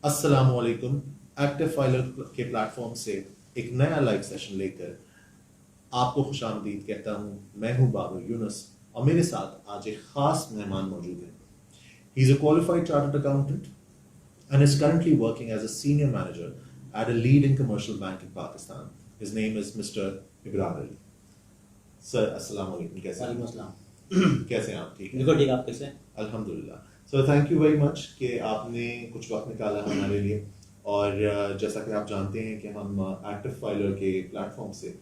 अस्सलामुअलैकुम। Active filer के platform से एक नया लाइव सेशन लेकर आपको खुशामदीद कहता हूँ। मैं हूँ बाबर यूनुस और मेरे साथ आज एक खास मेहमान मौजूद है। He is a qualified chartered accountant and is currently working as a senior manager at a leading commercial bank in Pakistan. His name is Mr. Ibrar Ali. Sir, अस्सलाम वालेकुम। कैसे वालेकुम हैं? अस्सलाम। कैसे हैं आप? ठीक है, बिल्कुल ठीक, आप कैसे? अल्हम्दुलिल्लाह। So thank you very much कि आपने कुछ वक्त निकाला हमारे लिए। और जैसा कि आप जानते हैं कि हम एक्टिव फाइलर के प्लेटफॉर्म से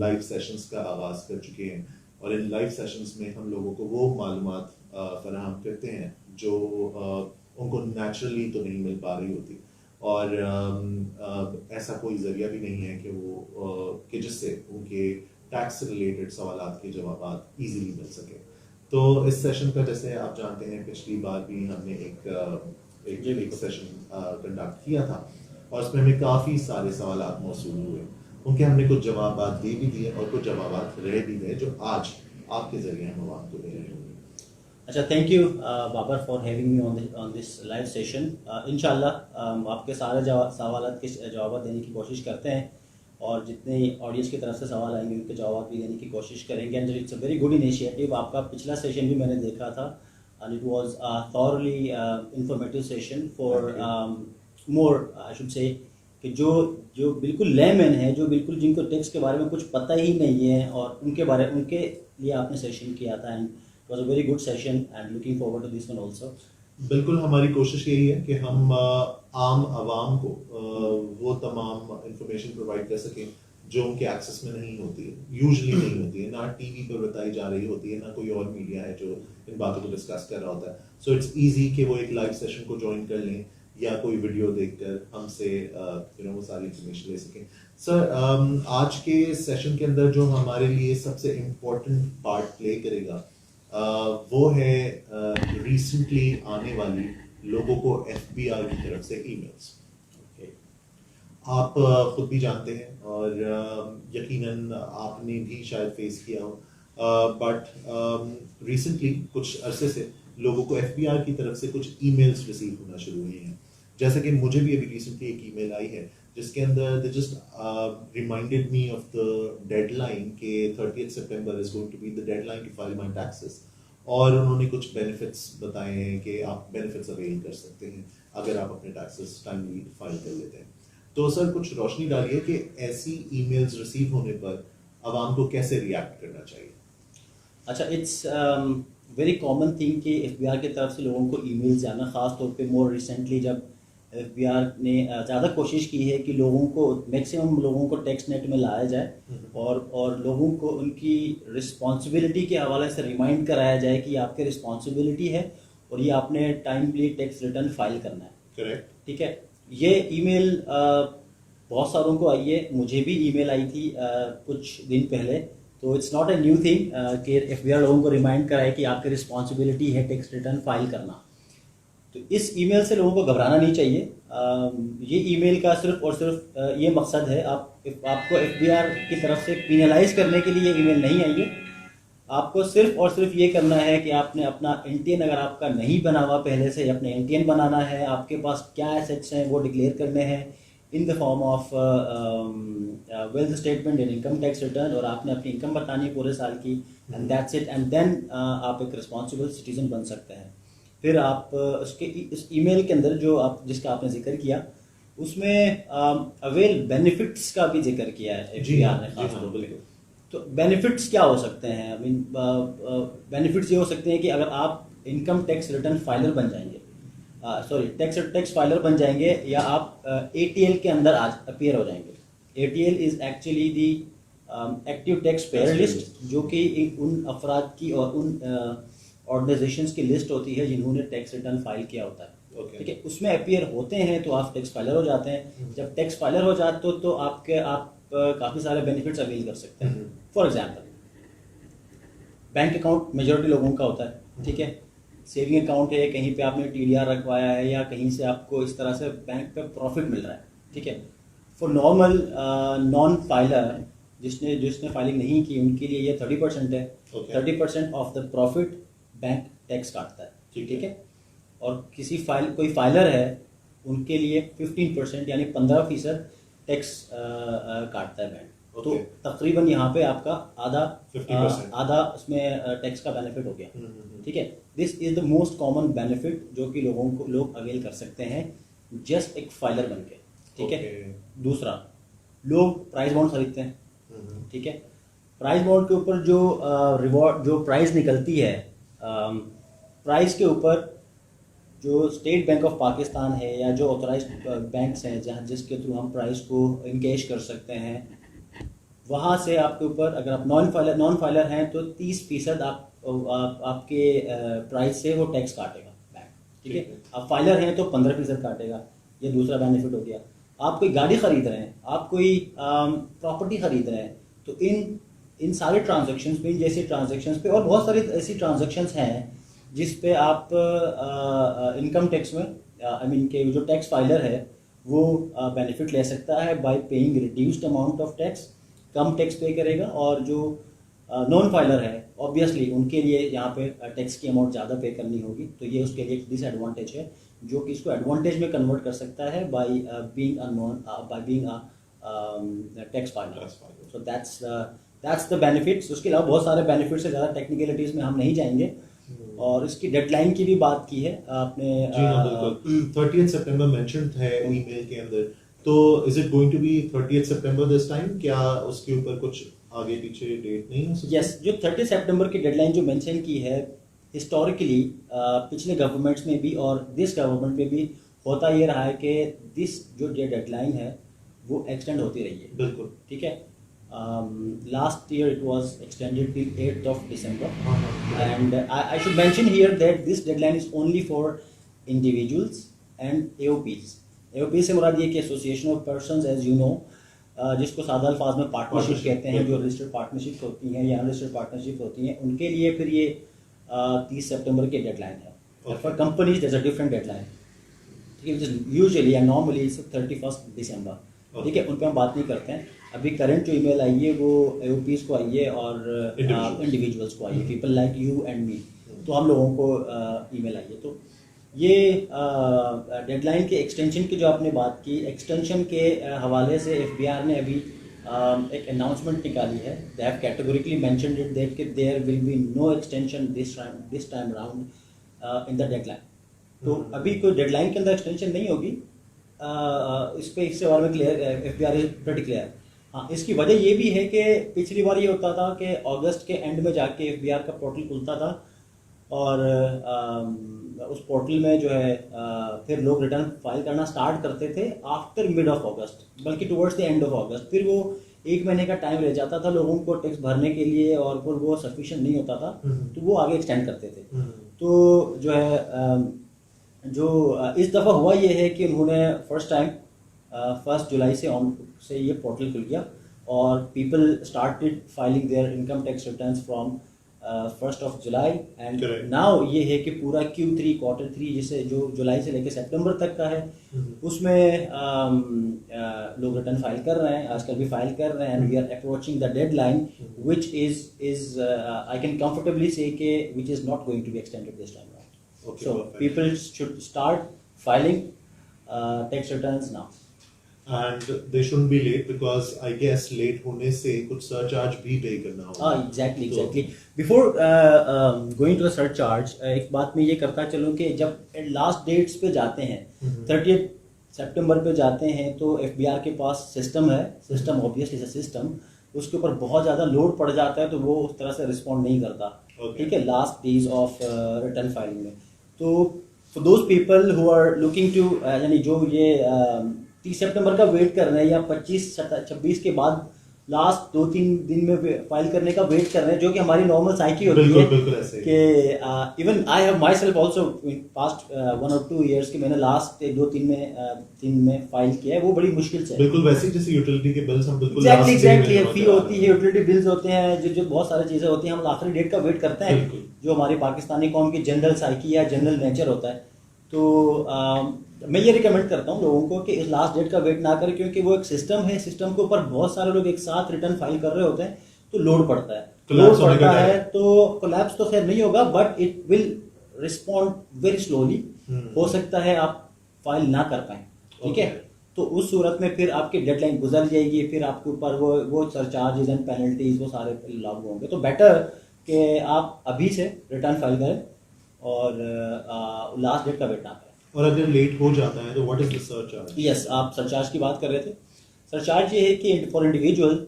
लाइव सेशंस का आगाज़ कर चुके हैं और इन लाइव सेशंस में हम लोगों को वो मालूमात फराहम करते हैं जो उनको नेचुरली तो नहीं मिल पा रही होती और ऐसा कोई ज़रिया भी नहीं है कि वो कि जिससे उनके टैक्स से रिलेटेड सवालात के जवाब ईजीली मिल सके। तो इस सेशन का जैसे आप जानते हैं पिछली बार भी हमने एक सेशन कंडक्ट किया था और उसमें हमें काफ़ी सारे सवालात मौसूल हुए। उनके हमने कुछ जवाब दे भी दिए और कुछ जवाब रह भी गए जो आज आपके ज़रिए हम आपको दे रहे होंगे। अच्छा, thank you Babar for having me on this live session. इंशाल्लाह आपके सारे सवालात के जवाब देने की कोशिश करते हैं और जितने ऑडियंस की तरफ से सवाल आएंगे उनके जवाब भी देने की कोशिश करेंगे। And it's a very good initiative. आपका पिछला सेशन भी मैंने देखा था and it was thoroughly informative session for more I should say कि जो बिल्कुल लेमैन है, जो बिल्कुल जिनको टैक्स के बारे में कुछ पता ही नहीं है और उनके लिए आपने सेशन किया था। And it was a very good session and looking forward to this one also. बिल्कुल, हमारी कोशिश यही है कि हम आम आवाम को वो तमाम इंफॉर्मेशन प्रोवाइड कर सकें जो उनके एक्सेस में नहीं होती है, यूजुअली नहीं होती है, ना टीवी पर बताई जा रही होती है, ना कोई और मीडिया है जो इन बातों को डिस्कस कर रहा होता है। सो इट्स इजी कि वो एक लाइव सेशन को ज्वाइन कर लें या कोई वीडियो देखकर हमसे वो सारी इंफॉर्मेशन ले सकें। सर, आज के सेशन के अंदर जो हमारे लिए सबसे इम्पोर्टेंट पार्ट प्ले करेगा वो है रिसेंटली आने वाली लोगों को एफबीआर की तरफ से ईमेल्स। आप खुद भी जानते हैं और यकीनन आपने भी शायद फेस किया हो, बट रिसेंटली कुछ अरसे से लोगों को एफबीआर की तरफ से कुछ ईमेल्स रिसीव होना शुरू हुए हैं। जैसे कि मुझे भी अभी रिसेंटली एक ईमेल आई है जिसके अंदर they just reminded me of the deadline के 30 September is going to be the deadline to file my taxes. और उन्होंने कुछ बेनिफिट्स बताए हैं कि आप बेनिफिट्स अवेल कर सकते हैं अगर आप अपने टैक्सेस टाइमली फाइल कर लेते हैं। तो सर, कुछ रोशनी डालिए कि ऐसी ईमेल्स रिसीव होने पर आवाम को कैसे रिएक्ट करना चाहिए। अच्छा, इट्स वेरी कॉमन थिंग कि एफबीआर की तरफ से लोगों को ईमेल्स जाना, ख़ास तौर पे मोर रिसेंटली जब एफबीआर ने ज़्यादा कोशिश की है कि लोगों को मैक्सिमम लोगों को टैक्स नेट में लाया जाए और लोगों को उनकी रिस्पॉन्सिबिलिटी के हवाले से रिमाइंड कराया जाए कि आपकी रिस्पॉन्सिबिलिटी है और ये आपने टाइमली टैक्स रिटर्न फाइल करना है। करेक्ट, ठीक है। ये ईमेल बहुत सारों को आई है, मुझे भी ईमेल आई थी कुछ दिन पहले। तो it's not a new thing कि एफबीआर लोगों को रिमाइंड कराए कि आपकी रिस्पॉन्सिबिलिटी है टैक्स रिटर्न फाइल करना। तो इस ईमेल से लोगों को घबराना नहीं चाहिए। ये ईमेल का सिर्फ और सिर्फ ये मकसद है, आपको एफबीआर की तरफ से पिनलाइज करने के लिए ये ईमेल नहीं आई है। आपको सिर्फ और सिर्फ ये करना है कि आपने अपना एनटीएन अगर आपका नहीं बना हुआ पहले से, अपने एनटीएन बनाना है, आपके पास क्या एसेट्स हैं वो डिक्लेयर करने हैं in the form of wealth statement and income tax return, और आपने अपनी इनकम बतानी है पूरे साल की। And that's it. And then आप एक रिस्पॉन्सिबल सिटीजन बन सकते हैं। फिर आप इस ईमेल के अंदर जो आप जिसका आपने जिक्र किया उसमें अवेल बेनिफिट्स का भी जिक्र किया है एफबीआर ने खास तौर पर। तो बेनिफिट्स क्या हो सकते हैं? आई मीन बेनिफिट्स ये हो सकते हैं कि अगर आप इनकम टैक्स रिटर्न फाइलर बन जाएंगे, टैक्स फाइलर बन जाएंगे, या आप एटीएल के अंदर आज अपीयर हो जाएंगे। ATL is actually the active tax payer list, जो कि उन अफराद की और उन ऑर्गेनाइजेशंस की लिस्ट होती है जिन्होंने टैक्स रिटर्न फाइल किया होता है। ठीक है, उसमें अपीयर होते हैं तो आप टैक्स फाइलर हो जाते हैं। जब टैक्स फाइलर हो जाते हो तो आप काफ़ी सारे बेनिफिट्स अवेल कर सकते हैं। For example, bank account majority लोगों का होता है। ठीक है, सेविंग अकाउंट है, कहीं पे आपने टीडीआर रखवाया है या कहीं से आपको इस तरह से बैंक पे प्रॉफिट मिल रहा है। ठीक है, फॉर नॉर्मल नॉन फाइलर जिसने फाइलिंग नहीं की उनके लिए ये 30% है। 30% of the profit bank tax काटता है। ठीक है, और कोई फाइलर है उनके लिए 15% यानी 15% टैक्स काटता है बैंक। तो Okay. तकरीबन यहाँ पे आपका आधा 50%. आधा उसमें टैक्स का बेनिफिट हो गया। ठीक है, this is the most common benefit जो कि लोग अवेल कर सकते हैं जस्ट एक फाइलर बन के। ठीक है, Okay. दूसरा, लोग प्राइस बॉन्ड खरीदते हैं। हम्म, ठीक है, प्राइस बॉन्ड के ऊपर जो रिवॉर्ड जो प्राइस निकलती है, प्राइस के ऊपर जो स्टेट बैंक ऑफ पाकिस्तान है या जो ऑथराइज्ड बैंक्स हैं जहाँ जिसके थ्रू हम प्राइस को इनकेश कर सकते हैं, वहाँ से आपके ऊपर, अगर आप नॉन फाइलर हैं तो 30% आपके प्राइस से वो टैक्स काटेगा बैंक। ठीक है, आप फाइलर हैं तो 15% काटेगा। ये दूसरा बेनिफिट हो गया। आप कोई गाड़ी खरीद रहे हैं, आप कोई प्रॉपर्टी खरीद रहे हैं, तो इन सारे ट्रांजेक्शन्स पे, इन जैसे ट्रांजेक्शन्स पे और बहुत सारी ऐसी ट्रांजेक्शन्स हैं जिस पे आप इनकम टैक्स में आई मीन के जो टैक्स फाइलर है वो बेनिफिट ले सकता है bye paying reduced amount of tax, come tax पे करेगा। और जो नॉन फाइलर है ऑब्वियसली उनके लिए यहाँ पे टैक्स की अमाउंट ज़्यादा पे करनी होगी। तो ये उसके लिए एक डिसएडवांटेज है जो कि इसको एडवांटेज में कन्वर्ट कर सकता है by being a tax filer. So that's the benefits. उसके अलावा बहुत सारे बेनिफिट्स है, ज़्यादा टेक्निकलिटीज़ में हम नहीं जाएंगे। और इसकी डेडलाइन की भी बात की है आपने। जी हाँ, बिल्कुल 30th सितंबर मेंशन्ड है ईमेल के अंदर। तो is it going to be 30th September this time? क्या उसके ऊपर कुछ आगे पीछे डेट नहीं हो सकती? यस, जो 30 सितंबर की डेडलाइन जो मेंशन की है, हिस्टोरिकली पिछले गवर्नमेंट्स में भी और दिस गवर्नमेंट में भी होता ये रहा है कि दिस जो डेडलाइन है वो एक्सटेंड होती रही है। बिल्कुल। ठीक है, last year it was extended till 8th of December, and I should mention here that this deadline is only for individuals and AOPs. AOP से मुराद ये कि association of persons, as you know, जिसको सादा अल्फाज में पार्टनरशिप कहते हैं, जो रजिस्टर्ड पार्टनरशिप होती हैं या अनरजिस्टर्ड पार्टनरशिप होती हैं, उनके लिए फिर ये 30 सितंबर की डेडलाइन है। For companies there is a different deadline. ठीक है, usually and normally it's 31 December. ठीक है, उन पर हम बात नहीं करते हैं। अभी करंट जो ईमेल आई है वो AOPs को आई है और इंडिविजुअल्स को आई है, people like you and me. तो हम लोगों को ईमेल आई है। तो ये डेडलाइन के एक्सटेंशन की जो आपने बात की, एक्सटेंशन के हवाले से FBR ने अभी एक अनाउंसमेंट निकाली है। They have categorically mentioned it that there will be no extension this time around in the deadline. तो अभी कोई डेडलाइन के अंदर एक्सटेंशन नहीं होगी। इस पे इससे बारे में clear, FBR is pretty clear. हाँ, इसकी वजह ये भी है कि पिछली बार ये होता था कि अगस्त के एंड में जाके FBR का पोर्टल खुलता था और उस पोर्टल में जो है फिर लोग रिटर्न फाइल करना स्टार्ट करते थे आफ्टर मिड ऑफ अगस्त, बल्कि टुवर्ड्स द एंड ऑफ अगस्त। फिर वो 1 महीने का टाइम रह जाता था लोगों को टैक्स भरने के लिए और फिर वो सफिशिएंट नहीं होता था, तो वो आगे एक्सटेंड करते थे। तो जो है जो इस दफ़ा हुआ ये है कि उन्होंने फर्स्ट टाइम 1 जुलाई से ये पोर्टल खुल गया और people started filing there income tax returns from 1st of July and now ये है कि पूरा Q3 क्वार्टर 3 जिसे जो जुलाई से लेकर सितंबर तक का है उसमें लोग रिटर्न फाइल कर रहे हैं, आजकल भी फाइल कर रहे हैं। And we are approaching the deadline which is I can comfortably say कि which is not going to be extended this time. Okay, so perfect. people should start filing tax returns now. And they shouldn't be late because I guess late होने से कुछ surcharge भी pay करना होगा। Exactly. Before going to the surcharge, एक बात मैं ये करता चलूँ कि जब लास्ट डेट्स पे जाते हैं 30th सितंबर पे जाते हैं तो FBR के पास सिस्टम है, system obviously is a system, उसके ऊपर बहुत ज़्यादा लोड पड़ जाता है तो वो उस तरह से रिस्पॉन्ड नहीं करता। ठीक है, last days of return filing में। तो for those people who are looking to, यानी जो ये 30 सितंबर का वेट कर रहे हैं या 25-26 के बाद लास्ट 2-3 दिन में फाइल करने का वेट कर रहे हैं, जो कि हमारी नॉर्मल साइकी होती है कि even I have my self also past 1 or 2 years कि मैंने लास्ट 2-3 में फाइल किया है, वो बड़ी मुश्किल से। बिल्कुल वैसे जैसे यूटिलिटी के बिल्स हम बिल्कुल एग्जैक्टली फी होती है, यूटिलिटी बिल्स होते हैं, जो बहुत सारी चीजें होती हैं, हम आखिरी डेट का वेट करते हैं, जो हमारी पाकिस्तानी कौम की जनरल साइकी या जनरल नेचर होता है। तो मैं ये रिकमेंड करता हूँ लोगों को कि इस लास्ट डेट का वेट ना करें, क्योंकि वो एक सिस्टम है, सिस्टम के ऊपर बहुत सारे लोग एक साथ रिटर्न फाइल कर रहे होते हैं तो लोड पड़ता है। तो कोलैप्स तो खैर नहीं होगा, but it will respond very slowly. हो सकता है आप फाइल ना कर पाए, ठीक है, Okay. तो उस सूरत में फिर आपकी डेडलाइन गुजर जाएगी, फिर आपके ऊपर वो सरचार्जेज एंड पेनल्टीज वो सारे लागू होंगे। तो बेटर कि आप अभी से रिटर्न फाइल करें और लास्ट डेट का वेट ना करें। और अगर लेट हो जाता है तो what is the surcharge? Yes, आप सरचार्ज की बात कर रहे थे। सरचार्ज ये है कि फॉर इंडिविजुअल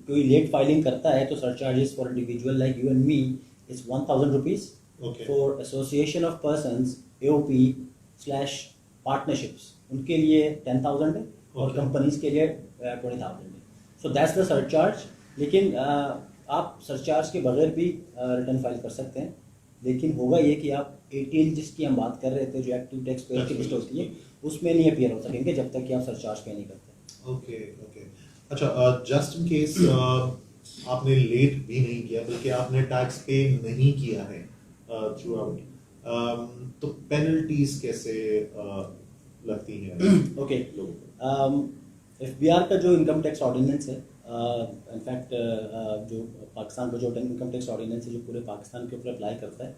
कोई लेट फाइलिंग करता है तो surcharges for individual like you and me is 1000 rupees. Okay. For association of persons AOP slash partnerships उनके लिए 10,000 है और Okay. कंपनीज के लिए 20,000 है। So that's the surcharge. लेकिन आप सरचार्ज के बगैर भी रिटर्न फाइल कर सकते हैं, लेकिन होगा ये कि आप 18 जिसकी हम बात कर रहे थे जो एक्टिव टैक्स पेयर की लिस्ट होती है उसमें नहीं अपीयर हो सकेंगे जब तक कि आप सरचार्ज पे नहीं करते। Okay okay. अच्छा, जस्ट इन केस आपने लेट भी नहीं किया बल्कि आपने टैक्स पे नहीं किया है थ्रू आउट, तो पेनल्टीज कैसे लगती हैं ओके, लोगों को? एफबीआर का जो इनकम टैक्स ऑर्डिनेंस है, इनफैक्ट जो पाकिस्तान का जो इनकम टैक्स ऑर्डिनेंस है जो पूरे पाकिस्तान के ऊपर अप्लाई करता है,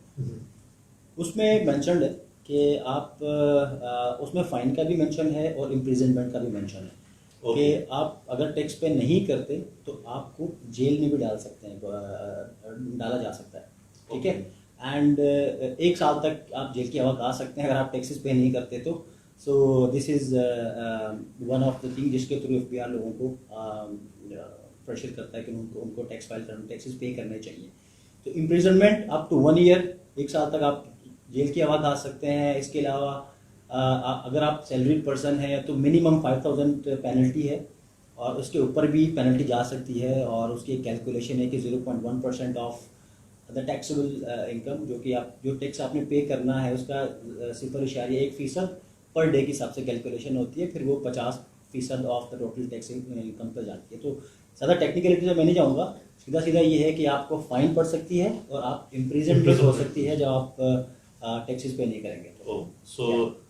उसमें मेंशन्ड है कि आप उसमें फाइन का भी मेंशन है और इम्प्रिजनमेंट का भी मेंशन है कि आप अगर टैक्स पे नहीं करते तो आपको जेल में भी डाल सकते हैं, डाला जा सकता है, ठीक है, एंड 1 साल तक आप जेल की हवा खा सकते हैं अगर आप टैक्सेस पे नहीं करते तो। So this is one of the thing जिसके थ्रू एफबीआर लोगों को प्रेशर करता है कि उनको टैक्स फाइल करना, टैक्सेस पे करने चाहिए। तो इम्प्रिजनमेंट अप टू 1 ईयर, 1 साल तक आप जेल की हवा खा सकते हैं। इसके अलावा अगर आप सैलरीड पर्सन हैं तो मिनिमम 5,000 पेनल्टी है और उसके ऊपर भी पेनल्टी जा सकती है, और उसकी एक कैलकुलेशन है कि 0.1% ऑफ द टैक्सेबल इनकम, जो कि आप जो टैक्स आपने पे करना है उसका 0.1% पर डे के हिसाब से कैलकुलेशन होती है, फिर वो 50% of the total tax income पर जाती है। तो ज़्यादा टेक्निकलिटी में मैं नहीं जाऊँगा, सीधा सीधा ये है कि आपको फाइन पड़ सकती है और आप इम्प्रिजनमेंट हो सकती है जब आप टैक्सेस पे नहीं करेंगे तो। सो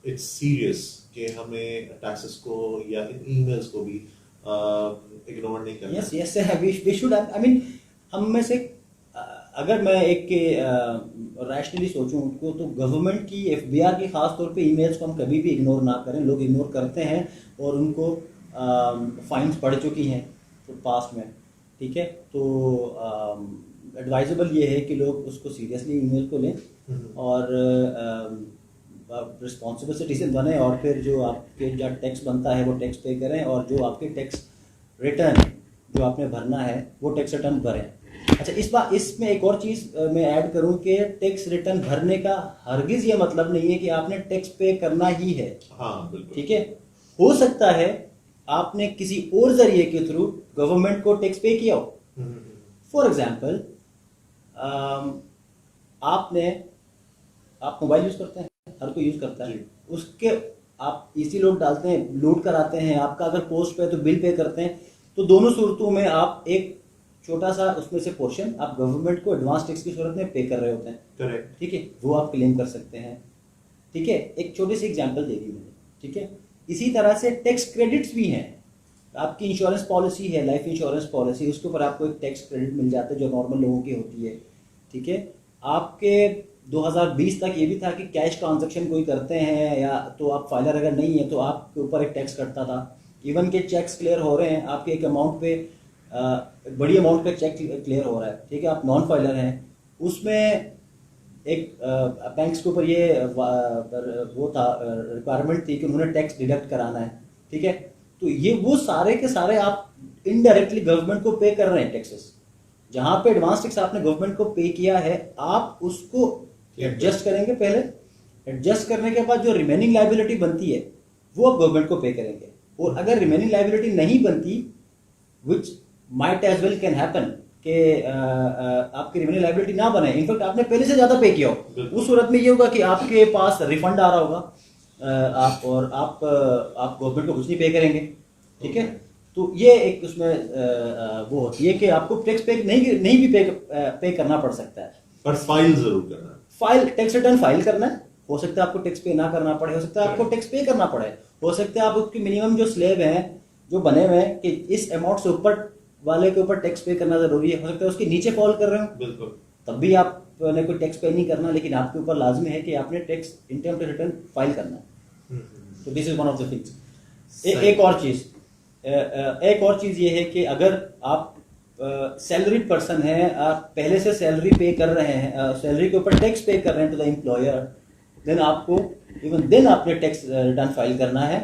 इट्स सीरियस कि हमें टैक्सेस को या ईमेल्स को भी इग्नोर नहीं करना। Yes yes, we should, I mean हम में से अगर मैं एक रैशनली सोचूं उनको, तो गवर्नमेंट की एफबीआर की खास तौर पे ईमेल्स को हम कभी भी इग्नोर ना करें। लोग इग्नोर करते हैं और उनको फाइन्स पड़ चुकी हैं तो पास्ट में, ठीक है। तो एडवाइजेबल ये है कि लोग उसको सीरियसली ईमेल को लें और रिस्पॉन्सिबल सिटीजन बने, और फिर जो आपके जो टैक्स बनता है वो टैक्स पे करें, और जो आपके टैक्स रिटर्न जो आपने भरना है वो टैक्स रिटर्न भरें। अच्छा, इस बार इसमें एक और चीज़ मैं ऐड करूं कि टैक्स रिटर्न भरने का हरगिज़ ये मतलब नहीं है कि आपने टैक्स पे करना ही है। हाँ बिल्कुल, ठीक है, हो सकता है आपने किसी और जरिए के थ्रू गवर्नमेंट को टैक्स पे किया हो। फॉर एग्जाम्पल, आप मोबाइल यूज करते हैं, हर कोई यूज करता है, उसके आप इसी लोड डालते हैं, लोड कराते हैं, आपका अगर पोस्ट पे है तो बिल पे करते हैं, तो दोनों सूरतों में आप एक छोटा सा उसमें से पोर्शन आप गवर्नमेंट को एडवांस टैक्स की सूरत में पे कर रहे होते हैं। करेक्ट, ठीक है, वो आप क्लेम कर सकते हैं। ठीक है, एक छोटी सी एग्जांपल दे दी मैंने। ठीक है, इसी तरह से टैक्स क्रेडिट्स भी हैं। आपकी इंश्योरेंस पॉलिसी है, लाइफ इंश्योरेंस पॉलिसी, उसके ऊपर आपको एक टैक्स क्रेडिट मिल जाता है जो नॉर्मल लोगों की होती है। ठीक है, आपके 2020 तक ये भी था कि कैश ट्रांजैक्शन कोई करते हैं या तो आप फाइलर अगर नहीं है तो आपके ऊपर एक टैक्स कटता था। इवन के चेक्स क्लियर हो रहे हैं, आपके एक अमाउंट पे बड़ी अमाउंट पे चेक क्लियर हो रहा है, ठीक है, आप नॉन फाइलर हैं, उसमें एक बैंक्स के ऊपर ये वो था, रिक्वायरमेंट थी कि उन्होंने टैक्स डिडक्ट कराना है। ठीक है, तो ये वो सारे के सारे आप इनडायरेक्टली गवर्नमेंट को पे कर रहे हैं टैक्सेस। जहां पे एडवांस टैक्स आपने गवर्नमेंट को पे किया है, आप उसको एडजस्ट करेंगे। पहले एडजस्ट करने के बाद जो रिमेनिंग लायबिलिटी बनती है वो आप गवर्नमेंट को पे करेंगे, और अगर रिमेनिंग लायबिलिटी नहीं बनती, which might as well can happen कि आपकी रिमेनिंग लायबिलिटी ना बने, इनफैक्ट आपने पहले से ज्यादा पे किया हो, उस सूरत में ये होगा कि आपके पास रिफंड आ रहा होगा, आप गवर्नमेंट को कुछ नहीं पे करेंगे। ठीक है, तो ये एक उसमें वो होती है कि आपको टैक्स पे नहीं भी पे करना पड़ सकता है, पर फाइल जरूर करना है। फाइल टैक्स रिटर्न फाइल करना है। हो सकता है आपको टैक्स पे ना करना पड़े, हो सकता है आपको टैक्स पे करना पड़े, हो सकता है आप उसकी मिनिमम जो स्लैब हैं जो बने हुए हैं कि इस अमाउंट से ऊपर वाले के ऊपर टैक्स पे करना जरूरी है, हो सकता है उसके नीचे फॉल कर रहे हो, बिल्कुल, तब भी आपने कोई टैक्स पे नहीं करना, लेकिन आपके ऊपर लाजमी है कि आपने tax income tax return file करना है। तो this is one of the things. सही। एक और चीज ये है कि अगर आप सैलरीड पर्सन है, आप पहले से सैलरी पे कर रहे हैं, सैलरी के ऊपर टैक्स पे कर रहे हैं टू द एम्प्लॉयर, देन आपको इवन देन आपने टैक्स रिटर्न फाइल करना है।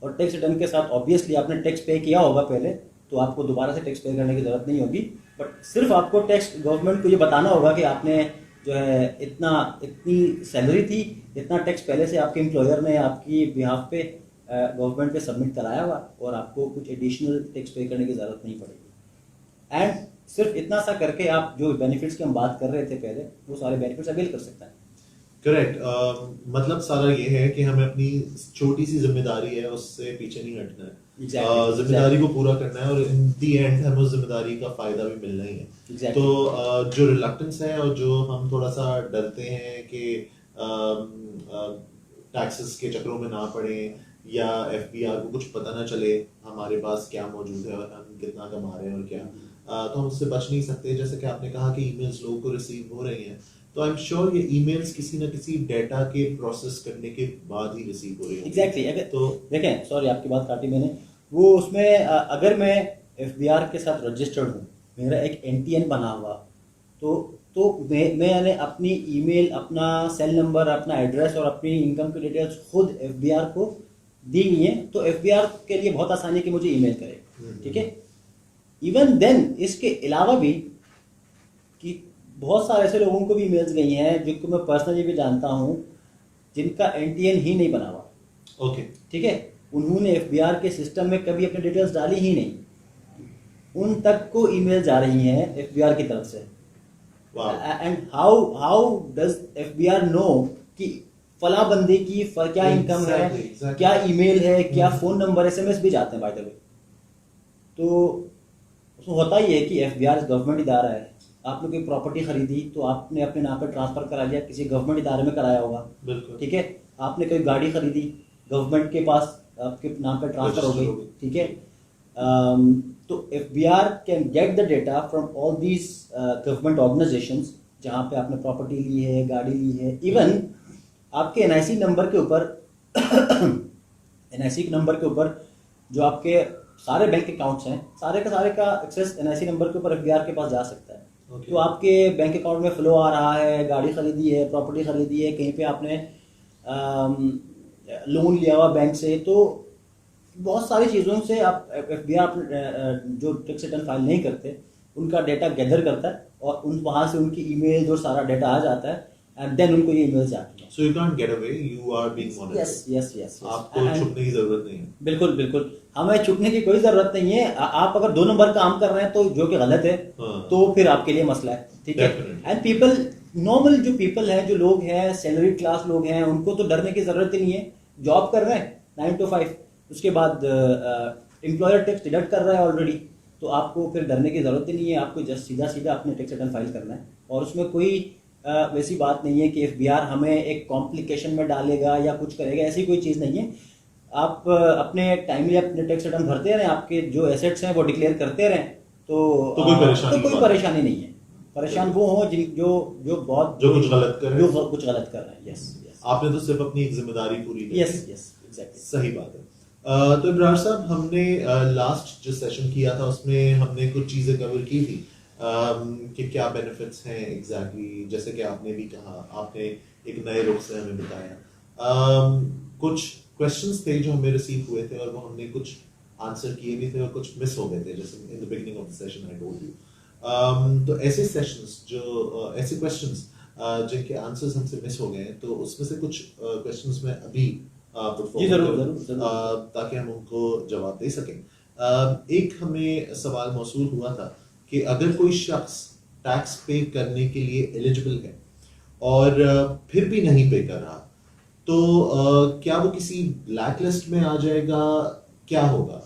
और टैक्स रिटर्न के साथ ऑब्वियसली आपने टैक्स पे किया होगा पहले, तो आपको दोबारा से टैक्स पे करने की जरूरत नहीं होगी। बट सिर्फ आपको टैक्स गवर्नमेंट को ये बताना होगा कि आपने जो है इतनी सैलरी थी, इतना टैक्स पहले से आपके एम्प्लॉयर ने आपकी बिहाफ पे गवर्नमेंट पे सबमिट कराया हुआ, और आपको कुछ एडिशनल टैक्स पे करने की जरूरत नहीं पड़ेगी। एंड सिर्फ इतना सा करके आप जो बेनिफिट्स की हम बात कर रहे थे पहले, वो सारे बेनिफिट्स अवेल कर सकते हैं। करेक्ट। मतलब सारा ये है कि हमें अपनी छोटी सी जिम्मेदारी है उससे पीछे नहीं हटना है। Exactly, जिम्मेदारी को पूरा करना है, और इन दी एंड हमें उस जिम्मेदारी का फायदा भी मिलना ही है। Exactly. तो जो रिलक्टेंस है और जो हम थोड़ा सा डरते हैं कि टैक्सेस के चक्रों में ना पड़े, या एफबीआर को कुछ पता ना चले हमारे पास क्या मौजूद है और हम कितना कमा रहे हैं और क्या, तो हम उससे बच नहीं सकते। जैसे कि आपने कहा कि ईमेल्स लोगों को रिसीव हो रही हैं, तो आई एम श्योर ये ईमेल्स किसी ना किसी डेटा के प्रोसेस करने के बाद ही रिसीव हो रही हैं। एग्जैक्टली। अगर तो देखें, सॉरी आपकी बात काटी मैंने, वो उसमें अगर मैं एफबीआर के साथ रजिस्टर्ड हूँ, मेरा एक एनटीएन बना हुआ, तो मैंने अपनी ईमेल, अपना सेल नंबर, अपना एड्रेस और अपनी इनकम की डिटेल्स खुद एफबीआर को दी हुई है, तो एफबीआर के लिए बहुत आसानी है कि मुझे ईमेल करे, ठीक है। इवन देन इसके अलावा भी कि बहुत सारे ऐसे लोगों को भी ईमेल्स गई हैं जिनको मैं पर्सनली भी जानता हूँ, जिनका एनटीएन ही नहीं बना हुआ, ओके, ठीक है। उन्होंने एफबीआर के सिस्टम में कभी अपनी डिटेल्स डाली ही नहीं, उन तक को ईमेल जा रही हैं एफबीआर की तरफ से। And how does FBR know कि फला बंदे की क्या इनकम है, exactly. क्या ईमेल है, क्या फोन नंबर, एसएमएस भी जाते हैं बाय द वे। तो उसमें होता ही है कि एफबीआर गवर्नमेंट इदारा है, आपने कोई प्रॉपर्टी खरीदी तो आपने अपने नाम पर ट्रांसफर करा लिया, किसी गवर्नमेंट इदारे में कराया होगा, ठीक है। आपने कोई गाड़ी खरीदी, गवर्नमेंट के पास आपके नाम पर ट्रांसफर हो गई, ठीक है। तो FBR can get the data from all these government organisations जहाँ पे आपने प्रॉपर्टी ली है, गाड़ी ली है। इवन आपके एनआईसी नंबर के ऊपर एनआईसी नंबर के ऊपर जो आपके सारे बैंक अकाउंट्स हैं, सारे का एक्सेस एनआईसी नंबर के ऊपर एफबीआर के पास जा सकता है। तो आपके बैंक अकाउंट में फ्लो आ रहा है, गाड़ी खरीदी है, प्रॉपर्टी खरीदी है, कहीं पे आपने लोन लिया हुआ बैंक से, तो बहुत सारी चीज़ों से आप एफबीआर जो टैक्स रिटर्न फाइल नहीं करते उनका डेटा गैदर करता है, और वहाँ से उनकी ईमेल जो सारा डेटा आ जाता है, एंड देन उनको ये ईमेल्स जाती हैं। So you can't get away, you are being monitored. Yes. आपको छुपने की जरूरत नहीं है। बिल्कुल, हमें छुपने की कोई जरूरत नहीं है। आप अगर 2 नंबर काम कर रहे हैं तो जो कि गलत है, तो फिर आपके लिए मसला है, ठीक है। एंड पीपल, नॉर्मल जो पीपल हैं, जो लोग हैं, सैलरी क्लास लोग हैं, उनको तो डरने की जरूरत ही नहीं है। जॉब कर रहे हैं 9 to 5, उसके बाद एम्प्लॉयर टैक्स डिडक्ट कर रहा है ऑलरेडी, तो आपको फिर डरने की जरूरत ही नहीं है। आपको जस्ट सीधा अपने टैक्स रिटर्न फाइल करना है, और उसमें कोई वैसी बात नहीं है कि एफबीआर हमें एक कॉम्प्लिकेशन में डालेगा या कुछ करेगा, ऐसी कोई चीज़ नहीं है। आप अपने टाइमली अपने टैक्स रिटर्न भरते रहें, आपके जो एसेट्स हैं वो डिक्लेयर करते रहें, तो कोई परेशानी नहीं है। परेशान वो हो जो कुछ गलत कर रहे हैं। यस, आपने तो सिर्फ अपनी एक जिम्मेदारी पूरी की। यस, एग्जैक्टली, सही बात है। तो इब्रार साहब, हमने लास्ट जो सेशन किया था उसमें हमने कुछ चीजें कवर की थी कि क्या बेनिफिट्स हैं एग्जैक्टली, जैसे कि आपने भी कहा, आपने एक नए रुख से हमें बताया। कुछ क्वेश्चंस थे जो हमें रिसीव हुए थे, और वो हमने कुछ आंसर किए भी थे और कुछ मिस हो गए थे, जैसे in the beginning of the session I told you. तो ऐसे सेशंस जो ऐसे क्वेश्चंस जिनके आंसर्स हमसे मिस हो गए हैं, तो उसमें से कुछ क्वेश्चंस मैं अभी ताकि हम उनको जवाब दे सकें। एक हमें सवाल मौसूल हुआ था कि अगर कोई शख्स टैक्स पे करने के लिए एलिजिबल है और फिर भी नहीं पे कर रहा, तो क्या वो किसी ब्लैक लिस्ट में आ जाएगा, क्या होगा?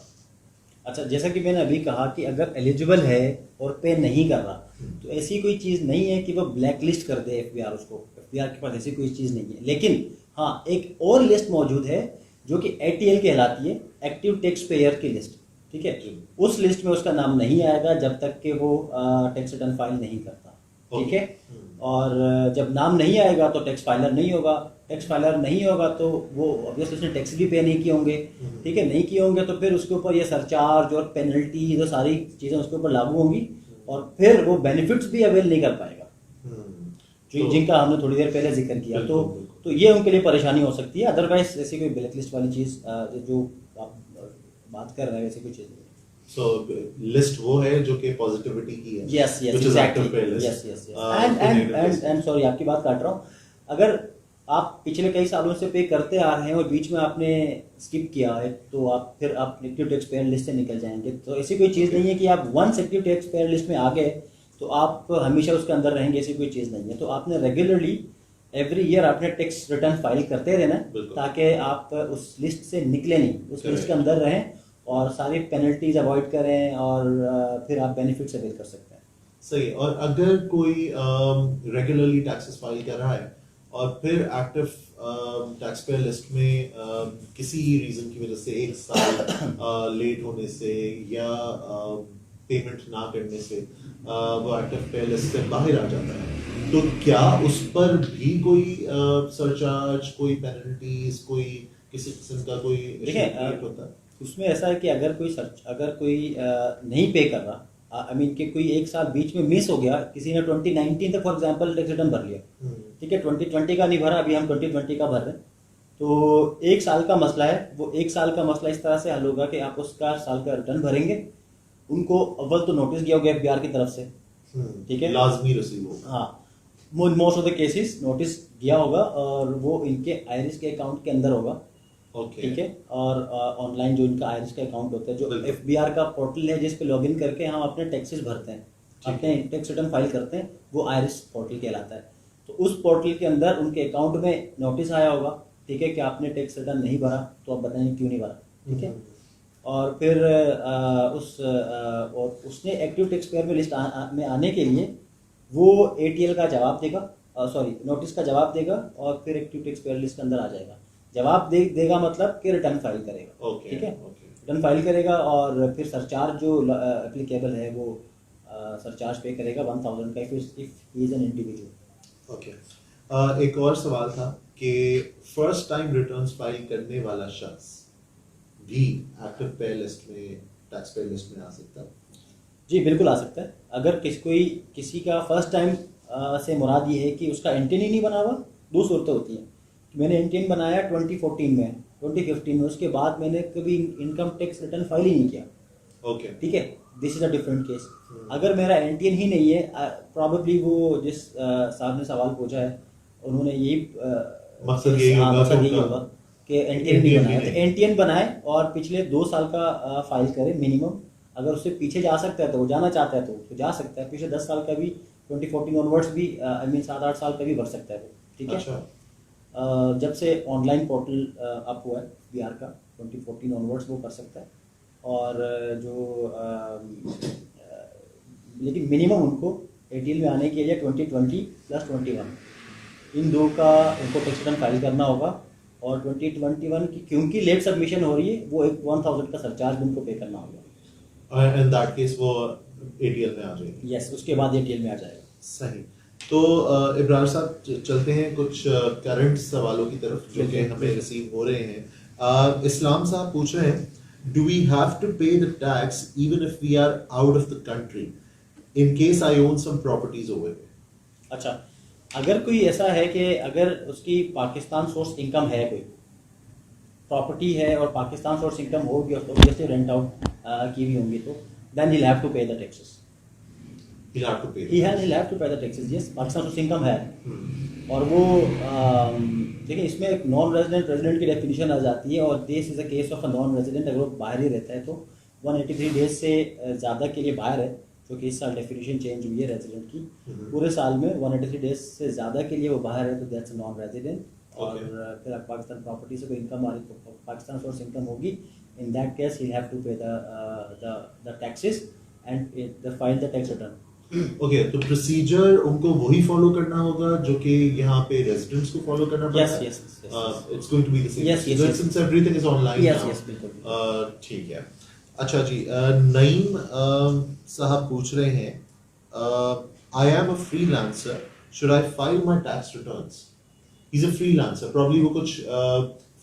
अच्छा, जैसा कि मैंने अभी कहा कि अगर एलिजिबल है और पे नहीं कर रहा, तो ऐसी कोई चीज़ नहीं है कि वो ब्लैक लिस्ट कर दे एफबीआर उसको। एफबीआर के पास ऐसी कोई चीज़ नहीं है। लेकिन हाँ, एक और लिस्ट मौजूद है जो कि एटीएल कहलाती है, एक्टिव टैक्स पेयर की लिस्ट, ठीक है। उस लिस्ट में उसका नाम नहीं आएगा जब तक कि वो टैक्स रिटर्न फाइल नहीं करता, ठीक है। और जब नाम नहीं आएगा तो टैक्स फाइलर नहीं होगा। टैक्स फाइलर नहीं होगा तो वो ऑब्वियसली उसने टैक्स भी पे नहीं किए होंगे, ठीक है, नहीं किए होंगे तो फिर उसके ऊपर ये सरचार्ज और पेनल्टी जो सारी चीज़ें उसके ऊपर लागू होंगी और फिर वो बेनिफिट्स भी अवेल नहीं कर पाएगा जिनका हमने थोड़ी देर पहले जिक्र किया। तो ये उनके लिए परेशानी हो सकती है। अदरवाइज ऐसी कोई ब्लैक लिस्ट वाली चीज़ जो आप बात कर रहे हैं वैसी कोई चीज़ नहीं। So लिस्ट वो है जो कि पॉजिटिविटी की है। Yes, exactly. Yes. And sorry आपकी बात काट रहा हूँ। अगर आप पिछले कई सालों से पे करते आ रहे हैं और बीच में आपने स्किप किया है तो फिर आप एक्टिव टैक्स पेयर लिस्ट से निकल जाएंगे। तो ऐसी कोई चीज़ नहीं है कि आप once active tax payer list में आ गए तो आप हमेशा उसके अंदर रहेंगे, ऐसी कोई चीज़ नहीं है। तो आपने रेगुलरली एवरी ईयर आपने टैक्स रिटर्न फाइल करते रहना ताकि आप उस लिस्ट से निकले नहीं, उस लिस्ट के अंदर रहें और सारी पेनल्टीज अवॉइड करें और फिर आप बेनिफिट्स अवेल कर सकते हैं। सही। और अगर कोई रेगुलरली टैक्सेस फाइल कर रहा है और फिर एक्टिव टैक्स पेयर लिस्ट में किसी रीजन की वजह से 1 साल लेट होने से या पेमेंट ना करने से वो एक्टिव पेयर लिस्ट से बाहर आ जाता है तो क्या उस पर भी कोई सरचार्ज, कोई पेनल्टीज, कोई किसी किस्म का कोई इशू होता है? उसमें ऐसा है कि अगर कोई नहीं पे कर रहा, आई मीन कि कोई 1 साल बीच में मिस हो गया, किसी ने 2019 तक फॉर एग्जांपल टैक्स रिटर्न भर लिया, ठीक है, 2020 का नहीं भरा, अभी हम 2020 का भर रहे हैं, तो 1 साल का मसला है। वो 1 साल का मसला इस तरह से हल होगा कि आप उसका साल का रिटर्न भरेंगे, उनको अव्वल तो नोटिस दिया होगा FBR की तरफ से, ठीक है, लाजमी रिसीव होगा। हाँ, most of the cases notice दिया होगा और वो इनके आयरिस के अकाउंट के अंदर होगा, ठीक है, और ऑनलाइन जो इनका आयरिस का अकाउंट होता है, जो FBR का पोर्टल है जिस पे लॉगिन करके हम अपने टैक्सेस भरते हैं, अपने टैक्स रिटर्न फाइल करते हैं, वो आयरिस पोर्टल कहलाता है। तो उस पोर्टल के अंदर उनके अकाउंट में नोटिस आया होगा, ठीक है, कि आपने टैक्स रिटर्न नहीं भरा, तो आप बताएंगे क्यों नहीं भरा, ठीक है, और फिर उसने एक्टिव टैक्स पेयर में लिस्ट में आने के लिए वो ATL का जवाब देगा, नोटिस का जवाब देगा और फिर एक्टिव टैक्स पेयर लिस्ट के अंदर आ जाएगा। जवाब देगा मतलब कि रिटर्न फाइल करेगा, ठीक है, रिटर्न फाइल करेगा और फिर सरचार्ज जो एप्लीकेबल है वो सरचार्ज पे करेगा 1000 का if he is an individual. Okay. एक और सवाल था कि फर्स्ट टाइम रिटर्न्स फाइल करने वाला शख्स भी एक्टिव पेयर लिस्ट में, टैक्स पेयर लिस्ट में आ सकता है? जी बिल्कुल आ सकता है। अगर किसी का फर्स्ट टाइम से मुराद ये है कि उसका एंटिन ही नहीं बना हुआ, 2 सूरतें होती हैं। मैंने एंटिन बनाया 2014 में, 2015 में, उसके बाद मैंने कभी इनकम टैक्स रिटर्न फाइल ही नहीं किया, ओके, ठीक है, this is a different case. अगर मेरा एंटिन ही नहीं है, प्रॉबेबली वो जिस साहब ने सवाल पूछा है उन्होंने यही मकसद यही होगा कि एंटिन नहीं बनाया, तो एंटिन बनाए और पिछले 2 साल का फाइल करे मिनिमम। अगर उससे पीछे जा सकता है तो वो जाना चाहता है तो जा सकता है, पिछले 10 साल का भी, 2014 ऑनवर्ड्स भी, आई मीन 7-8 साल का भी भर सकता है वो, ठीक है। अच्छा। जब से ऑनलाइन पोर्टल अप हुआ है BR का, 2014 ऑनवर्ड्स वो कर सकता है। और लेकिन मिनिमम उनको ATL में आने के लिए 2020 + 21 इन 2 का उनको टैक्स रिटर्न फाइल करना होगा। और 2021 की क्योंकि लेट सबमिशन हो रही है, वो एक 1000 का सरचार्ज उनको पे करना होगा। इन दैट केस वो ATL में आ जाएगी। यस, उसके बाद ATL में आ जाएगा। सही। तो इब्रार साहब चलते हैं कुछ करंट सवालों की तरफ जो कि हमें रिसीव हो रहे हैं। इस्लाम साहब पूछ रहे हैं, do we have to pay the tax even if we are out of the country in case I own some properties over there? अच्छा, अगर कोई ऐसा है कि अगर उसकी पाकिस्तान सोर्स इनकम है, कोई प्रॉपर्टी है और पाकिस्तान सोर्स इनकम होगी और ऑब्वियसली रेंट आउट की भी होंगी, तो then he'll have to pay the taxes. He'll have to pay. He'll have to pay the taxes. Yes, Pakistan source income है और वो देखिए इसमें एक नॉन रेजिडेंट की डेफिनेशन आ जाती है और this is a case of a non resident. अगर वो बाहर ही रहता है तो 183 डेज से ज़्यादा के लिए बाहर है, जो कि इस साल डेफिनेशन चेंज हुई है रेजिडेंट की, पूरे साल में 183 डेज से ज़्यादा के लिए वो बाहर है तो दैट्स नॉन रेजिडेंट। और फिर पाकिस्तान प्रॉपर्टी से कोई इनकम आ रही तो पाकिस्तान सोर्स इनकम होगी, in that case he'll have to pay the taxes and file the tax return. Okay, तो प्रोसीजर उनको वही फॉलो करना होगा जो कि यहाँ पे रेजिडेंट्स को फॉलो करना पड़ता है? Yes. It's going to be the same. Yes. Since everything is online now. Yes, बिल्कुल। ठीक है। अच्छा जी, नईम साहब पूछ रहे हैं, I am a freelancer. Should I file my tax returns? Is a freelancer, probably वो कुछ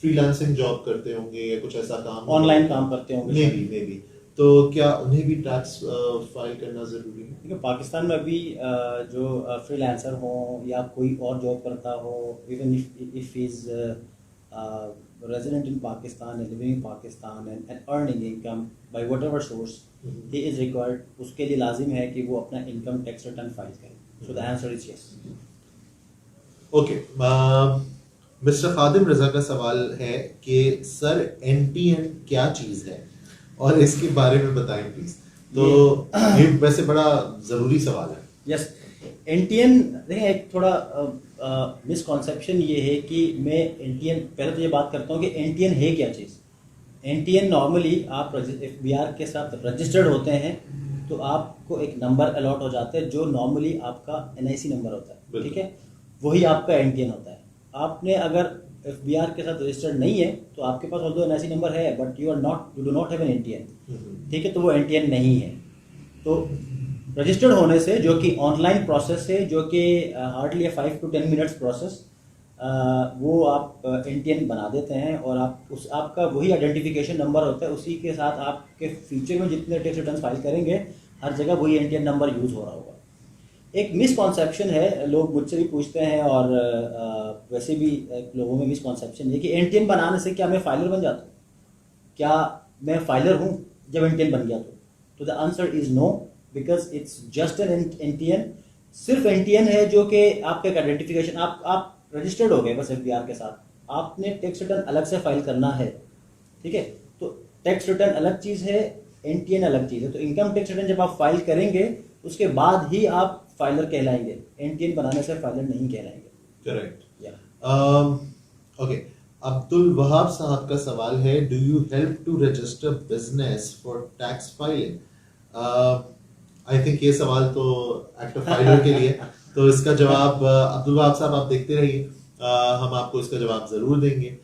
फ्रीलांसिंग जॉब करते होंगे या कुछ ऐसा काम ऑनलाइन काम करते होंगे मे बी, तो क्या उन्हें भी टैक्स फाइल करना जरूरी है? देखिए पाकिस्तान में अभी जो फ्रीलांसर हो या कोई और जॉब करता हो, even if is resident in Pakistan and living in Pakistan and earning income by whatever source, he is required, उसके लिए लाजिम है कि वो अपना इनकम टैक्स रिटर्न फाइल करे. So the answer is yes. Okay, mister Khadim Raza का सवाल है कि सर एनटीएन क्या चीज है और इसके बारे में बताएं प्लीज. तो ये वैसे बड़ा जरूरी सवाल है. यस, एनटीएन देखिए एक थोड़ा मिसकॉन्सेप्शन ये है कि मैं एनटीएन, पहले तो ये बात करता हूँ कि एनटीएन है क्या चीज़. एनटीएन नॉर्मली आप एफबीआर के साथ रजिस्टर्ड होते हैं तो आपको एक नंबर अलॉट हो जाता है जो नॉर्मली आपका एनआईसी नंबर होता है, ठीक है, वही आपका एनटीएन होता है. आपने अगर एफबीआर के साथ रजिस्टर्ड नहीं है तो आपके पास ऑल्दो एनआईसी नंबर है but you do not have an NTN, ठीक है, तो वो एनटीएन नहीं है. तो रजिस्टर्ड होने से, जो कि ऑनलाइन प्रोसेस है, जो कि हार्डली 5 to 10 मिनट्स प्रोसेस, वो आप एनटीएन बना देते हैं और आपका वही आइडेंटिफिकेशन नंबर होता है. उसी के साथ आपके फ्यूचर में जितने टैक्स रिटर्न फाइल करेंगे हर जगह वही एनटीएन नंबर यूज़ हो रहा होगा. एक मिसकॉन्सेप्शन है, लोग मुझसे भी पूछते हैं और वैसे भी लोगों में मिसकॉन्सेप्शन है कि एनटीएन बनाने से क्या मैं फाइलर बन जाता हूँ, क्या मैं फाइलर हूँ जब एनटीएन बन गया तो the answer is no, because it's just an NTN. सिर्फ एनटीएन है जो कि आपका एक आइडेंटिफिकेशन, आप रजिस्टर्ड हो गए बस एफबीआर के साथ, आपने टैक्स रिटर्न अलग से फाइल करना है, ठीक है. तो टैक्स रिटर्न अलग चीज़ है, एनटीएन अलग चीज़ है. तो इनकम टैक्स रिटर्न जब आप फाइल करेंगे उसके बाद ही आप फाइलर कहलाएंगे, एनटीएन बनाने से फाइलर नहीं कहलाएंगे. करेक्ट. ओके, अब्दुल वहाब साहब का सवाल है, do you help to register business for tax filing? I think ये सवाल तो एक्टिव फाइलर के लिए, तो इसका जवाब अब्दुल वहाब साहब आप देखते रहिए, हम आपको इसका जवाब जरूर देंगे.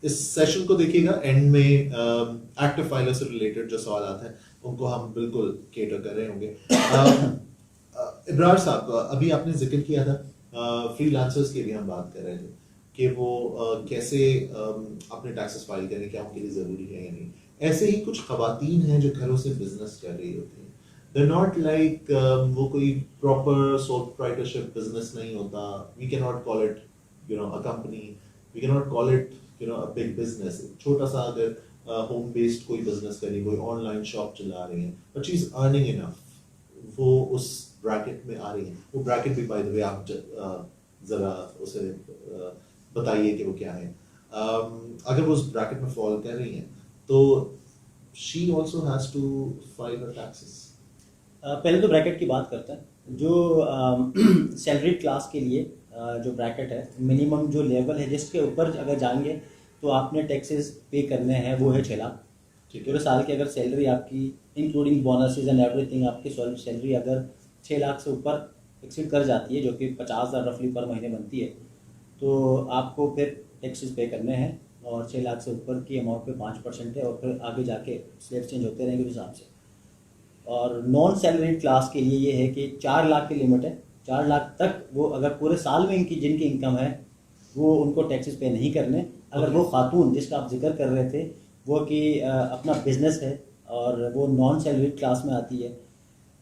इस सेशन को देखिएगा, एंड में एक्टिव फाइलर से रिलेटेड जो सवाल आते हैं उनको हम बिल्कुल केटर कर रहे होंगे. इब्रार साहब, अभी आपने जिक्र किया था फ्रीलांसर्स की भी हम बात कर रहे थे कि वो कैसे अपने टैक्सेस फाइल करें, क्या उनके लिए ज़रूरी है या नहीं. ऐसे ही कुछ खवातीन हैं जो घरों से बिजनेस कर रही होती हैं. दे नॉट लाइक, वो कोई प्रॉपर सोल प्रोप्राइटरशिप बिजनेस नहीं होता. We can not call it a company, we can not call it a big business. छोटा सा अगर होम बेस्ड कोई बिजनेस कर रही, कोई ऑनलाइन शॉप चला रही है, but she is earning enough, वो उस ब्रैकेट में आ रही है. वो ब्रैकेट भी बाय द वे आप जरा उसे बताइए कि वो क्या है. अगर वो उस ब्रैकेट में फॉल कर रही हैं तो she also has to file her taxes. पहले तो ब्रैकेट की बात करते हैं. जो सैलरी क्लास के लिए जो ब्रैकेट है, मिनिमम जो लेवल है जिसके ऊपर अगर जाएंगे तो आपने टैक्सेस पे करने हैं, वो है 6 लाख. पूरे साल की अगर सैलरी आपकी इंक्लूडिंग बोनसेस एंड एवरीथिंग, आपकी सैलरी अगर 6 लाख से ऊपर एक्सीड कर जाती है, जो कि 50,000 रफली पर महीने बनती है, तो आपको फिर टैक्सेस पे करने हैं. और 6 लाख से ऊपर की अमाउंट पे 5% है और फिर आगे जाके स्लेब चेंज होते रहेंगे उस हिसाब से. और नॉन सैलरी क्लास के लिए ये है कि 4 लाख की लिमिट है. 4 लाख तक वो अगर पूरे साल में जिनकी इनकम है वो उनको टैक्सेस पे नहीं करने. अगर वो खातून जिसका आप जिक्र कर रहे थे वो कि अपना बिजनेस है और वो नॉन सैलरी क्लास में आती है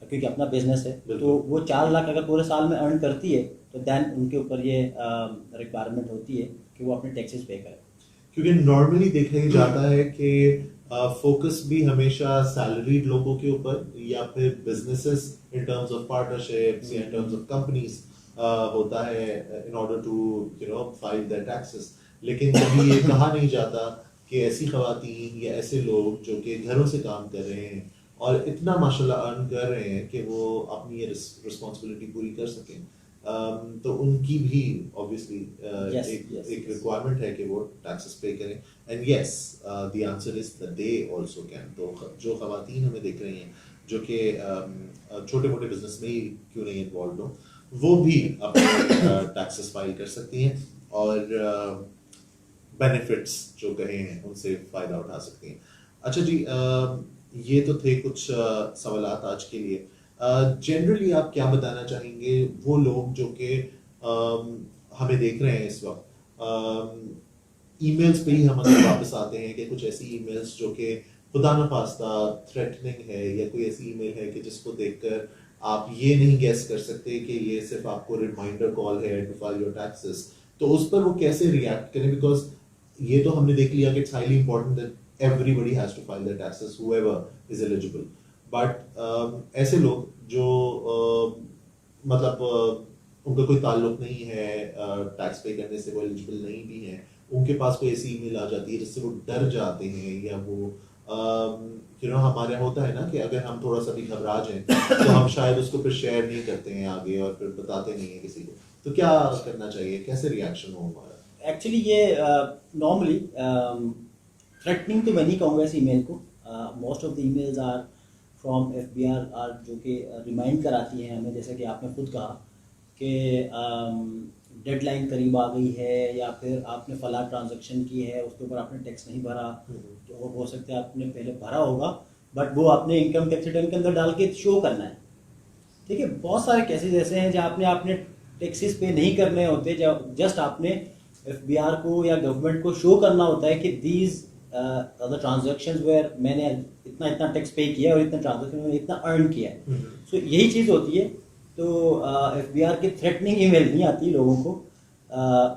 क्योंकि अपना बिजनेस है, तो वो 4 लाख अगर पूरे साल में अर्न करती है तो दैन उनके ऊपर ये रिक्वायरमेंट होती है कि वो अपने टैक्सेस पे करें. क्योंकि नॉर्मली देखा ही जाता है कि फोकस भी हमेशा सैलरीड लोगों के ऊपर या फिर businesses in terms of partnerships या इन टर्म्स ऑफ कंपनीज होता है in order to file their taxes. लेकिन कभी ये कहा नहीं जाता कि ऐसी खवातीन या ऐसे लोग जो कि घरों से काम कर रहे हैं और इतना माशाल्लाह अर्न कर रहे हैं कि वो अपनी ये रिस्पॉन्सिबिलिटी पूरी कर सकें, तो उनकी भी ऑब्वियसली एक रिक्वायरमेंट है कि वो टैक्सेस पे करें. And yes, the answer is that they also can. तो जो खवातीन हमें देख रही हैं जो कि छोटे मोटे बिजनेस में ही क्यों नहीं इन्वॉल्व हो, वो भी अपने टैक्सेस फाइल कर सकती हैं और बेनिफिट्स जो कहे हैं उनसे फ़ायदा उठा सकती हैं. अच्छा जी, ये तो थे कुछ सवालात आज के लिए. जनरली आप क्या बताना चाहेंगे वो लोग जो कि हमें देख रहे हैं इस वक्त, ईमेल्स पे ही हम अगर वापस आते हैं कि कुछ ऐसी ईमेल्स जो कि खुदा न खास्ता थ्रेटनिंग है, या कोई ऐसी ईमेल है कि जिसको देखकर आप ये नहीं गेस कर सकते कि ये सिर्फ आपको रिमाइंडर कॉल है टू फाइल योर टैक्सेस, तो उस पर वो कैसे रिएक्ट करें? बिकॉज ये तो हमने देख लिया कि it's highly important that everybody has to file their taxes whoever is eligible, but ऐसे लोग जो उनका कोई ताल्लुक नहीं है टैक्स पे करने से, वो एलिजिबल नहीं भी है, उनके पास कोई ऐसी ईमेल आ जाती है जिससे वो डर जाते हैं, या वो हमारे होता है ना कि अगर हम थोड़ा सा भी घबरा जाएं तो हम शायद उसको फिर शेयर नहीं करते हैं आगे और फिर बताते नहीं है किसी को, तो क्या करना चाहिए, कैसे रिएक्शन हो हमारा? एक्चुअली ये नॉर्मली थ्रेटनिंग तो मैं नहीं कहूँगा इस ईमेल को। Most of the emails are from FBR are, जो कि रिमाइंड कराती हैं हमें, जैसे कि आपने खुद कहा कि डेडलाइन करीब आ गई है, या फिर आपने फला ट्रांजैक्शन की है उसके ऊपर आपने टैक्स नहीं भरा, तो वो हो सकता है आपने पहले भरा होगा बट वो आपने इनकम टैक्स रिटर्न के अंदर डाल के शो करना है। ठीक है, बहुत सारे केसेस ऐसे हैं जहाँ आपने टैक्सेस पे नहीं करने होते, जब जस्ट आपने FBR को या गवर्नमेंट को शो करना होता है कि दीज द ट्रांजैक्शंस वेयर मैंने इतना इतना टैक्स पे किया और इतना ट्रांजैक्शन में इतना अर्न किया है। सो यही चीज़ होती है। तो FBR की थ्रेटनिंग ईमेल नहीं आती लोगों को,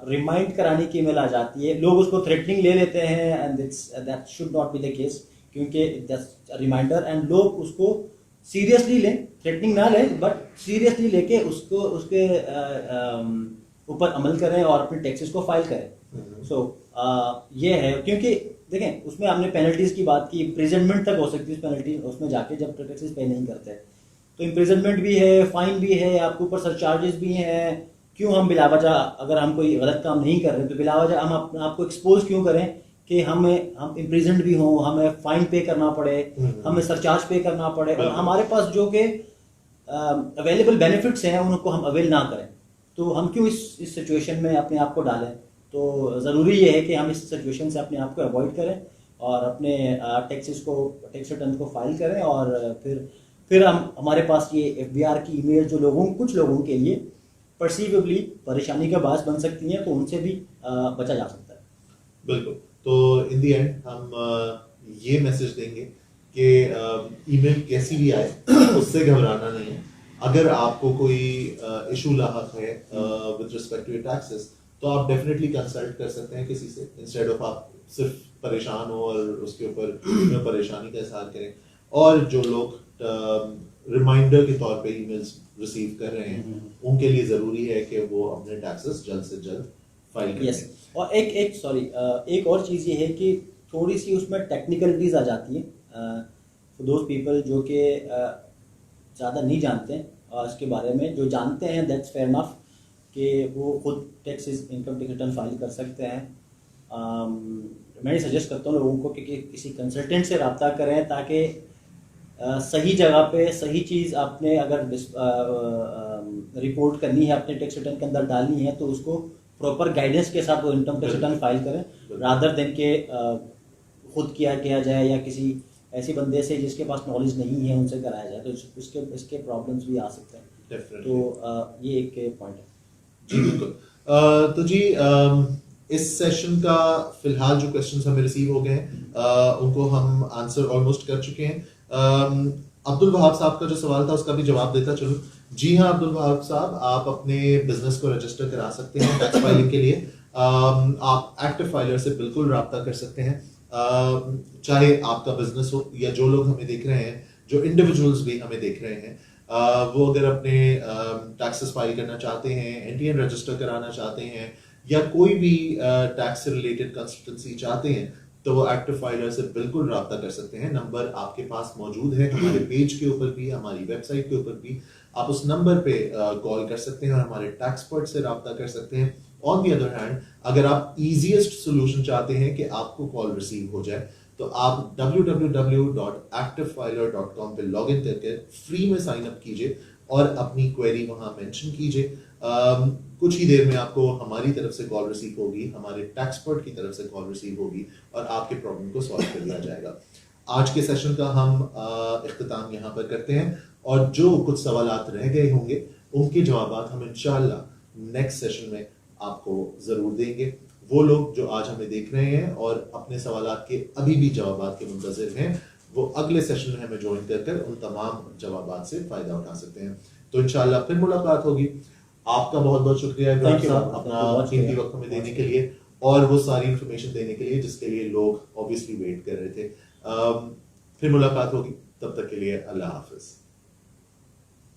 रिमाइंड कराने की ईमेल आ जाती है, लोग उसको थ्रेटनिंग ले लेते हैं and that should not be the case, क्योंकि दैट्स रिमाइंडर एंड लोग उसको सीरियसली लें, थ्रेटनिंग ना लें बट सीरियसली लेके उसको उसके ऊपर अमल करें और अपने टैक्सेस को फाइल करें। सो ये है, क्योंकि देखें उसमें हमने पेनल्टीज की बात की, इम्प्रिजनमेंट तक हो सकती है पेनल्टी उसमें जाके जब टैक्सेस पे नहीं करते, तो इम्प्रिजनमेंट भी है, फाइन भी है, आपके ऊपर सरचार्जेस भी हैं। क्यों हम बिलावजह, अगर हम कोई गलत काम नहीं कर रहे तो बिलावजह हम अपने आप को एक्सपोज क्यों करें कि हम इम्प्रिजन्ड भी हों, हमें फाइन पे करना पड़े, हमें सरचार्ज पे करना पड़े, और हमारे पास जो कि अवेलेबल बेनिफिट्स हैं उनको हम अवेल ना करें, तो हम क्यों इस सिचुएशन में अपने आप को डालें? तो ज़रूरी ये है कि हम इस सिचुएशन से अपने आप को अवॉइड करें और अपने टैक्सेस को, टैक्स रिटर्न को फाइल करें, और फिर हमारे पास ये FBR की ईमेल जो कुछ लोगों के लिए परसीवेबली परेशानी का बायस बन सकती हैं, तो उनसे भी बचा जा सकता है। बिल्कुल। तो इन दी एंड हम ये मैसेज देंगे कि ईमेल कैसी भी आए उससे घबराना नहीं है। अगर आपको कोई इशू लाहक है with respect to your taxes, तो आप डेफिनेटली कंसल्ट कर सकते हैं किसी से, इंस्टेड ऑफ आप सिर्फ परेशान हो और उसके ऊपर परेशानी का इजहार करें। और जो लोग रिमाइंडर के तौर पे ईमेल्स रिसीव कर रहे हैं, उनके लिए ज़रूरी है कि वो अपने टैक्सेस जल्द से जल्द फाइल करें। यस, और एक और चीज़ ये है कि थोड़ी सी उसमें टेक्निकलिटीज आ जाती है फॉर दोज पीपल जो कि ज़्यादा नहीं जानते हैं इसके बारे में। जो जानते हैं दैट्स फेयर इनफ कि वो खुद taxes, income tax return file कर सकते हैं। मैं सजेस्ट करता हूँ लोगों को कि किसी कंसल्टेंट से रब्ता करें, ताकि सही जगह पे सही चीज़ आपने अगर रिपोर्ट करनी है, अपने टैक्स रिटर्न के अंदर डालनी है, तो उसको प्रॉपर गाइडेंस के साथ वो इनकम टैक्स रिटर्न फाइल करें, रादर देन के खुद किया जाए या किसी ऐसे बंदे से जिसके पास नॉलेज नहीं है उनसे कराया जाए, तो इसके प्रॉब्लम्स भी आ सकते हैं। तो ये एक पॉइंट है जी। बिल्कुल। तो जी इस सेशन का फिलहाल जो क्वेश्चंस हमें रिसीव हो गए हैं उनको हम आंसर ऑलमोस्ट कर चुके हैं। अब्दुल वहाब साहब का जो सवाल था उसका भी जवाब देता चलो। जी हाँ अब्दुल वहाब साहब, आप अपने बिजनेस को रजिस्टर करा सकते हैं टैक्स फाइलिंग के लिए। आप एक्टिव फाइलर से बिल्कुल रब्ता कर सकते हैं, चाहे आपका बिजनेस हो या जो लोग हमें देख रहे हैं, जो इंडिविजुअल्स भी हमें देख रहे हैं, वो अगर अपने टैक्सेस फाइल करना चाहते हैं, NTN रजिस्टर कराना चाहते हैं, या कोई भी टैक्स से रिलेटेड कंसल्टेंसी चाहते हैं, तो वो एक्टिव फाइलर से बिल्कुल रब्ता कर सकते हैं। नंबर आपके पास मौजूद है हमारे पेज के ऊपर भी, हमारी वेबसाइट के ऊपर भी। आप उस नंबर पे कॉल कर सकते हैं और हमारे टैक्स एक्सपर्ट से रब्ता कर सकते हैं। ऑन दी अदर हैंड, अगर आप इजीएस्ट सोल्यूशन चाहते हैं कि आपको कॉल रिसीव हो जाए, तो आप www.activefiler.com पे लॉग इन करके फ्री में साइन अप कीजिए और अपनी क्वेरी वहां मेंशन कीजिए। कुछ ही देर में आपको हमारी तरफ से कॉल रिसीव होगी, हमारे टैक्स एक्सपर्ट की तरफ से कॉल रिसीव होगी और आपके प्रॉब्लम को सॉल्व कर दिया जाएगा। आज के सेशन का हम इख्तिताम यहाँ पर करते हैं, और जो कुछ सवालात रह गए होंगे उनके जवाबात हम इंशाल्लाह नेक्स्ट सेशन में आपको जरूर देंगे। वो लोग जो आज हमें देख रहे हैं और अपने सवालात के अभी भी जवाबात के मुंतजिर हैं, वो अगले सेशन में हमें ज्वाइन कर उन तमाम जवाबात से फायदा उठा सकते हैं। तो इंशाल्लाह फिर मुलाकात होगी। आपका बहुत बहुत शुक्रिया इमरान Thank you, साहब, बहुत अपना बहुत कीमती शुक्रिया। वक्त हमें देने के लिए और वो सारी इंफॉर्मेशन देने के लिए जिसके लिए लोग ऑब्वियसली वेट कर रहे थे। फिर मुलाकात होगी, तब तक के लिए अल्लाह हाफिज।